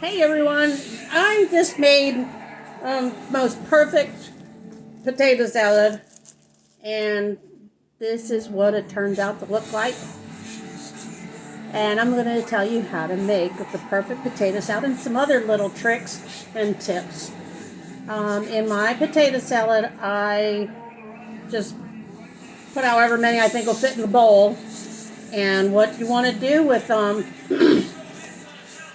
Hey everyone, I just made most perfect potato salad, and this is what it turned out to look like. And I'm going to tell you how to make the perfect potato salad and some other little tricks and tips. In my potato salad, I just put however many I think will fit in the bowl. And what you want to do with them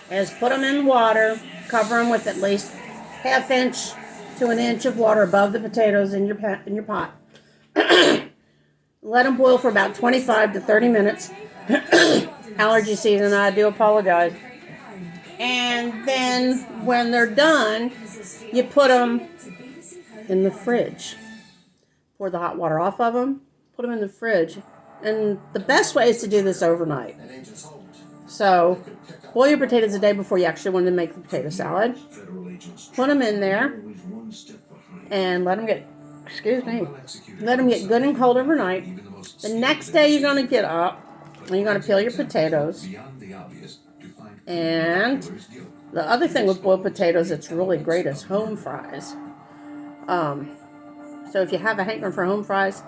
is put them in water, cover them with at least ½ inch to an inch of water above the potatoes in your pot. Let them boil for about 25 to 30 minutes. Allergy season, I do apologize. And then when they're done, you put them in the fridge. Pour the hot water off of them, put them in the fridge. And the best way is to do this overnight. So, boil your potatoes the day before you actually want to make the potato salad. Put them in there and let them get good and cold overnight. The next day you're going to get up and you're going to peel your potatoes. And the other thing with boiled potatoes that's really great is home fries. So if you have a hankering for home fries,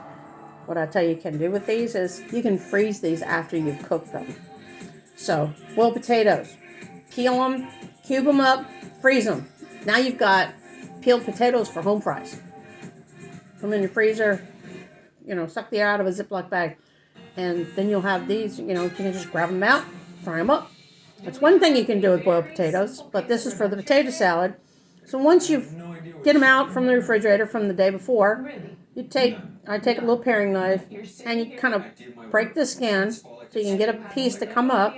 what I tell you can do with these is you can freeze these after you've cooked them. So, boiled potatoes, peel them, cube them up, freeze them. Now you've got peeled potatoes for home fries. Put them in your freezer, suck the air out of a Ziploc bag. And then you'll have these, you can just grab them out, fry them up. That's one thing you can do with boiled potatoes, but this is for the potato salad. So once you get them out from the refrigerator from the day before, I take a little paring knife and you kind of break the skin so you can get a piece to come up,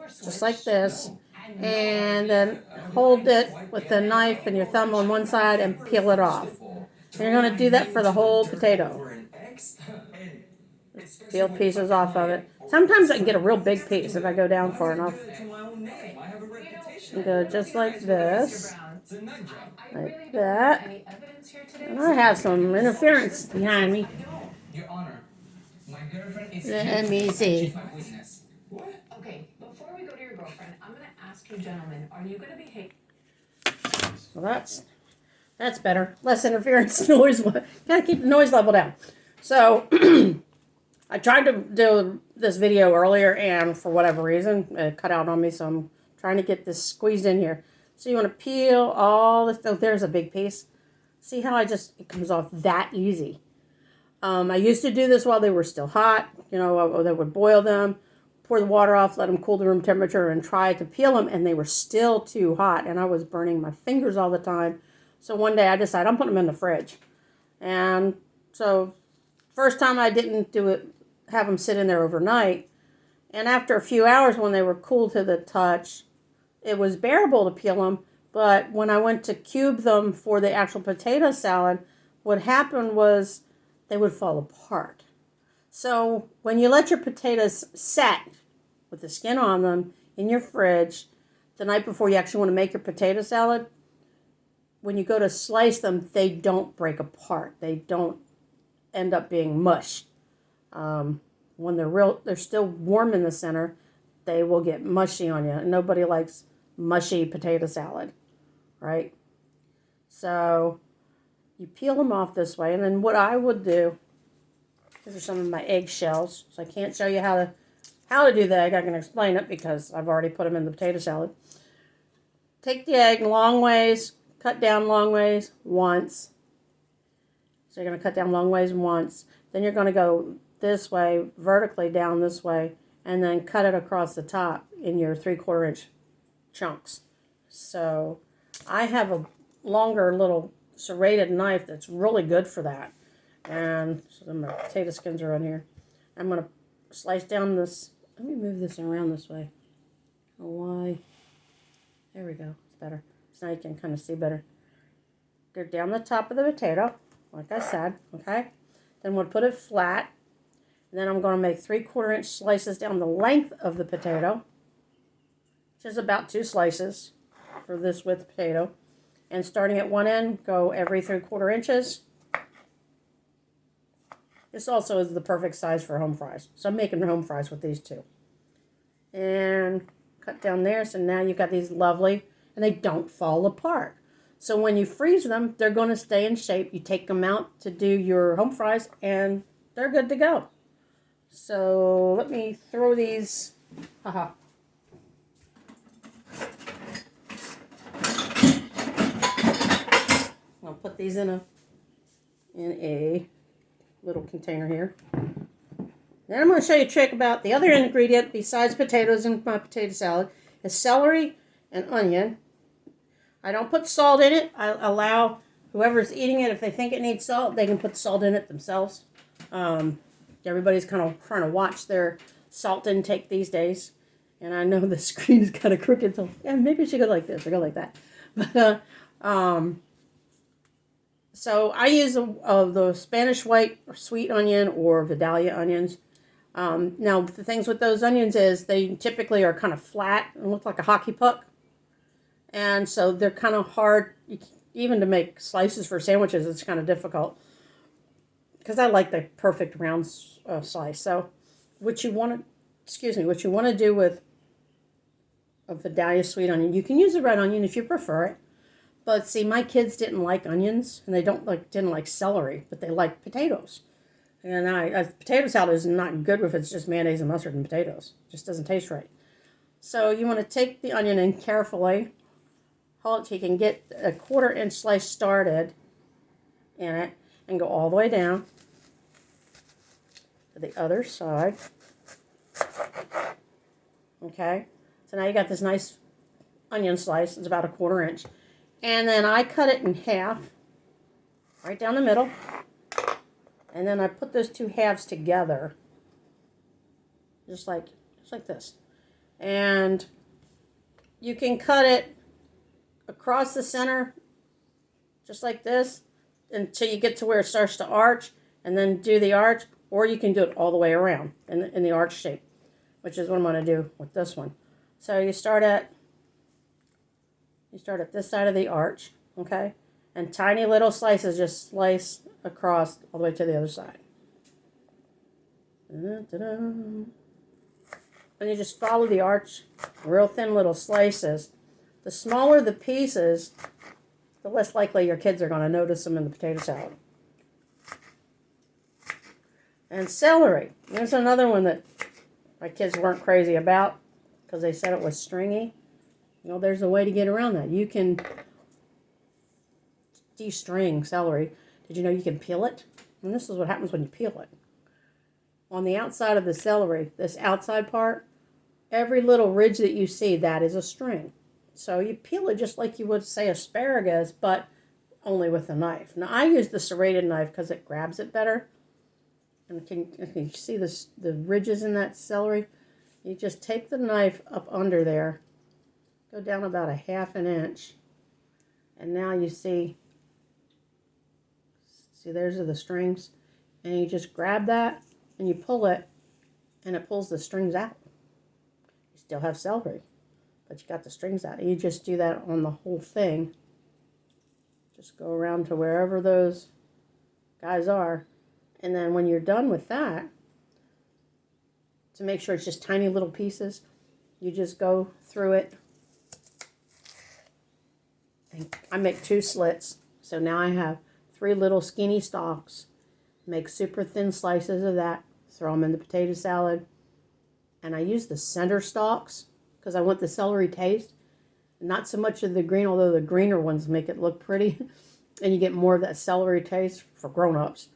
just like this, and then hold it with the knife and your thumb on one side and peel it off. And you're going to do that for the whole potato. Peel pieces off of it. Sometimes I can get a real big piece if I go down far enough. And go just like this. Like that. And I have some interference behind me. Let me see. Okay, before we go to your girlfriend, I'm going to ask you gentlemen, are you going to behave? Well, that's better. Less interference noise. Gotta keep the noise level down. So, I tried to do this video earlier, and for whatever reason, it cut out on me, so I'm trying to get this squeezed in here. So you want to peel all this. Oh, there's a big piece. See how it comes off that easy. I used to do this while they were still hot. They would boil them, pour the water off, let them cool to room temperature, and try to peel them, and they were still too hot, and I was burning my fingers all the time. So one day I decided I'm putting them in the fridge. And so first time I didn't do it, have them sit in there overnight. And after a few hours when they were cool to the touch, it was bearable to peel them. But when I went to cube them for the actual potato salad, what happened was they would fall apart. So when you let your potatoes set with the skin on them in your fridge the night before you actually want to make your potato salad, when you go to slice them, they don't break apart. They don't end up being mush. When they're still warm in the center, they will get mushy on you. And nobody likes mushy potato salad, right? So you peel them off this way, and then what I would do, these are some of my egg shells. So I can't show you how to do the egg. I can explain it because I've already put them in the potato salad. Take the egg long ways, cut down long ways once. So you're going to cut down long ways once. Then you're going to go this way, vertically down this way, and then cut it across the top in your 3/4 inch chunks. So I have a longer little serrated knife that's really good for that. And so my potato skins are on here. I'm going to slice down this. Let me move this around this way. Oh, why? There we go. It's better. So now you can kind of see better. Go down the top of the potato, like I said, okay? Then we'll put it flat. And then I'm going to make 3/4 inch slices down the length of the potato, which is about 2 slices for this width potato. And starting at one end, go every 3/4 inches. This also is the perfect size for home fries. So I'm making home fries with these two. And cut down there. So now you've got these lovely, and they don't fall apart. So when you freeze them, they're going to stay in shape. You take them out to do your home fries, and they're good to go. So let me throw these. Haha. I'll put these in a little container here. Then I'm going to show you a trick about the other ingredient besides potatoes in my potato salad is celery and onion. I don't put salt in it. I allow whoever's eating it, if they think it needs salt, they can put salt in it themselves. Everybody's kind of trying to watch their salt intake these days. And I know the screen is kind of crooked, so yeah, maybe I should go like this or go like that. But so I use the Spanish white or sweet onion or Vidalia onions. Now, the things with those onions is they typically are kind of flat and look like a hockey puck. And so they're kind of hard, even to make slices for sandwiches, it's kind of difficult. Because I like the perfect round slice. So what you want to do with a Vidalia sweet onion, you can use a red onion if you prefer it. But see, my kids didn't like onions, and they didn't like celery, but they like potatoes. And potato salad is not good if it's just mayonnaise and mustard and potatoes. It just doesn't taste right. So you want to take the onion in carefully, hold it so you can get a 1/4 inch slice started in it, and go all the way down to the other side. Okay, so now you got this nice onion slice. It's about a 1/4 inch. And then I cut it in half, right down the middle. And then I put those two halves together, just like this. And you can cut it across the center, just like this, until you get to where it starts to arch, and then do the arch. Or you can do it all the way around in the arch shape, which is what I'm going to do with this one. So you start at this side of the arch, okay? And tiny little slices just slice across all the way to the other side. Da-da-da-da. And you just follow the arch, real thin little slices. The smaller the pieces, the less likely your kids are going to notice them in the potato salad. And celery. There's another one that my kids weren't crazy about because they said it was stringy. You know, there's a way to get around that. You can de-string celery. Did you know you can peel it? And this is what happens when you peel it. On the outside of the celery, this outside part, every little ridge that you see, that is a string. So you peel it just like you would, say, asparagus, but only with a knife. Now, I use the serrated knife because it grabs it better. And can you see the ridges in that celery? You just take the knife up under there, go down about a 1/2 inch, and now you see those are the strings, and you just grab that and you pull it, and it pulls the strings out. You still have celery, but you got the strings out. And you just do that on the whole thing. Just go around to wherever those guys are, and then when you're done with that, to make sure it's just tiny little pieces, you just go through it. And I make 2 slits, so now I have 3 little skinny stalks. Make super thin slices of that, throw them in the potato salad. And I use the center stalks because I want the celery taste. Not so much of the green, although the greener ones make it look pretty. And you get more of that celery taste for grown-ups.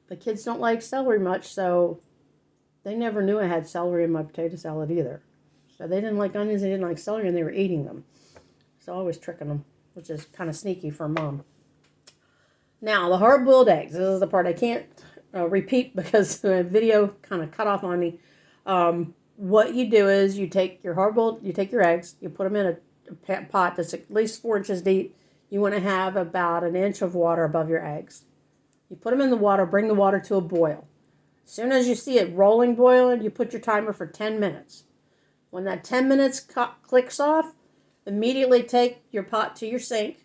But kids don't like celery much, so they never knew I had celery in my potato salad either. So they didn't like onions, they didn't like celery, and they were eating them. So I was tricking them, which is kind of sneaky for Mom. Now, the hard-boiled eggs. This is the part I can't repeat because the video kind of cut off on me. What you do is you take your eggs, you put them in a pot that's at least 4 inches deep. You want to have about 1 inch of water above your eggs. You put them in the water, bring the water to a boil. As soon as you see it rolling boiling, you put your timer for 10 minutes. When that 10 minutes clicks off, immediately take your pot to your sink,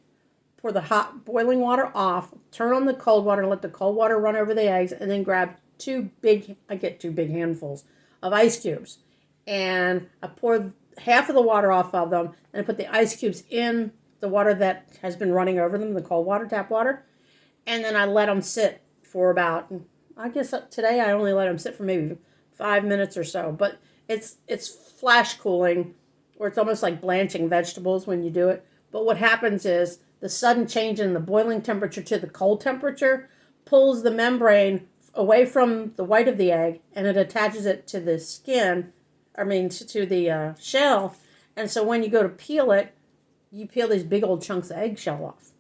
pour the hot boiling water off, turn on the cold water and let the cold water run over the eggs, and then grab I get 2 big handfuls of ice cubes. And I pour half of the water off of them, and I put the ice cubes in the water that has been running over them, the cold water, tap water, and then I let them sit for about, I guess today I only let them sit for maybe 5 minutes or so, but it's flash cooling, or it's almost like blanching vegetables when you do it. But what happens is the sudden change in the boiling temperature to the cold temperature pulls the membrane away from the white of the egg, and it attaches it to the skin, to the shell. And so when you go to peel it, you peel these big old chunks of eggshell off,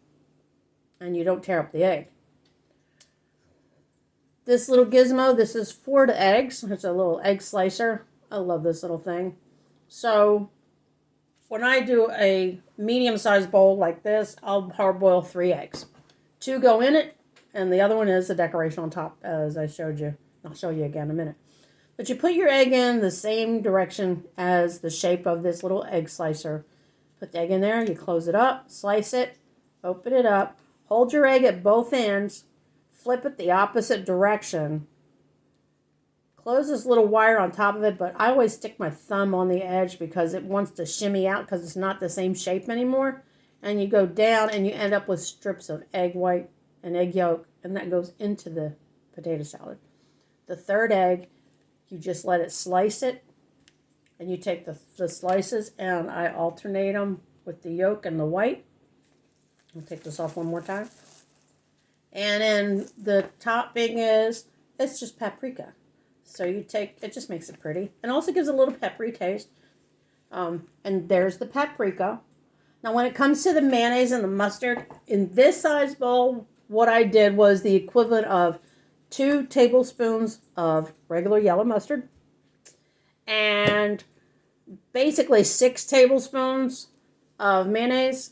and you don't tear up the egg. This little gizmo, this is for the eggs. It's a little egg slicer. I love this little thing. So when I do a medium-sized bowl like this, I'll hard boil 3 eggs. 2 go in it, and the other one is the decoration on top, as I showed you. I'll show you again in a minute. But you put your egg in the same direction as the shape of this little egg slicer. Put the egg in there, you close it up, slice it, open it up, hold your egg at both ends, flip it the opposite direction, close this little wire on top of it, but I always stick my thumb on the edge because it wants to shimmy out because it's not the same shape anymore. And you go down and you end up with strips of egg white and egg yolk, and that goes into the potato salad. The third egg, you just let it slice it, and you take the slices, and I alternate them with the yolk and the white. I'll take this off one more time. And then the topping it's just paprika. So it just makes it pretty. And also gives a little peppery taste. And there's the paprika. Now when it comes to the mayonnaise and the mustard, in this size bowl, what I did was the equivalent of 2 tablespoons of regular yellow mustard and basically 6 tablespoons of mayonnaise.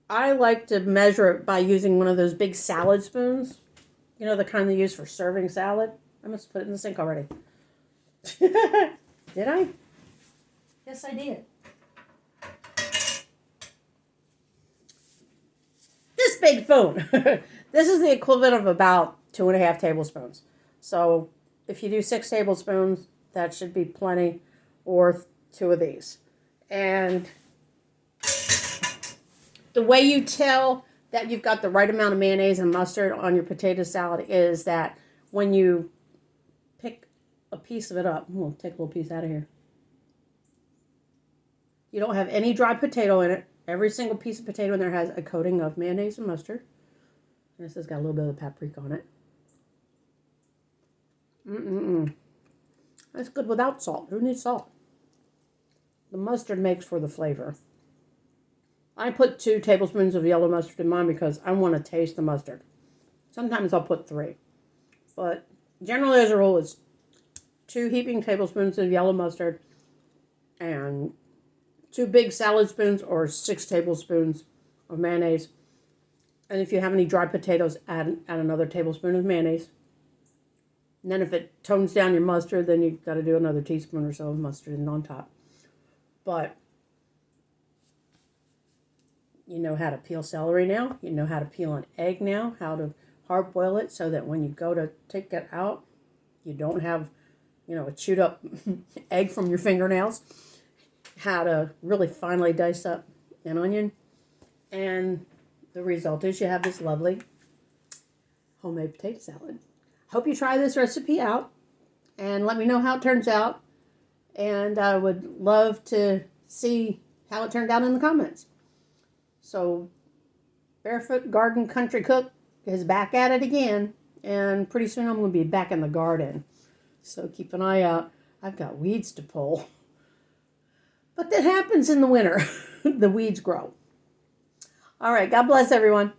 I like to measure it by using one of those big salad spoons. You know, the kind they use for serving salad. I must put it in the sink already. Did I? Yes, I did. This big spoon. This is the equivalent of about 2.5 tablespoons. So if you do 6 tablespoons, that should be plenty, or 2 of these. And the way you tell that you've got the right amount of mayonnaise and mustard on your potato salad is that when you pick a piece of it up, we'll take a little piece out of here. You don't have any dry potato in it. Every single piece of potato in there has a coating of mayonnaise and mustard. And this has got a little bit of paprika on it. That's good without salt. Who needs salt? The mustard makes for the flavor. I put 2 tablespoons of yellow mustard in mine because I want to taste the mustard. Sometimes I'll put 3. But generally as a rule, it's 2 heaping tablespoons of yellow mustard and 2 big salad spoons or 6 tablespoons of mayonnaise. And if you have any dry potatoes, add another tablespoon of mayonnaise. And then if it tones down your mustard, then you've got to do another teaspoon or so of mustard in on top. But you know how to peel celery now. You know how to peel an egg now. How to hard boil it so that when you go to take it out, you don't have, a chewed up egg from your fingernails. How to really finely dice up an onion. And the result is you have this lovely homemade potato salad. Hope you try this recipe out and let me know how it turns out. And I would love to see how it turned out in the comments. So, Barefoot Garden Country Cook is back at it again. And pretty soon I'm going to be back in the garden. So keep an eye out. I've got weeds to pull. But that happens in the winter. The weeds grow. All right. God bless everyone.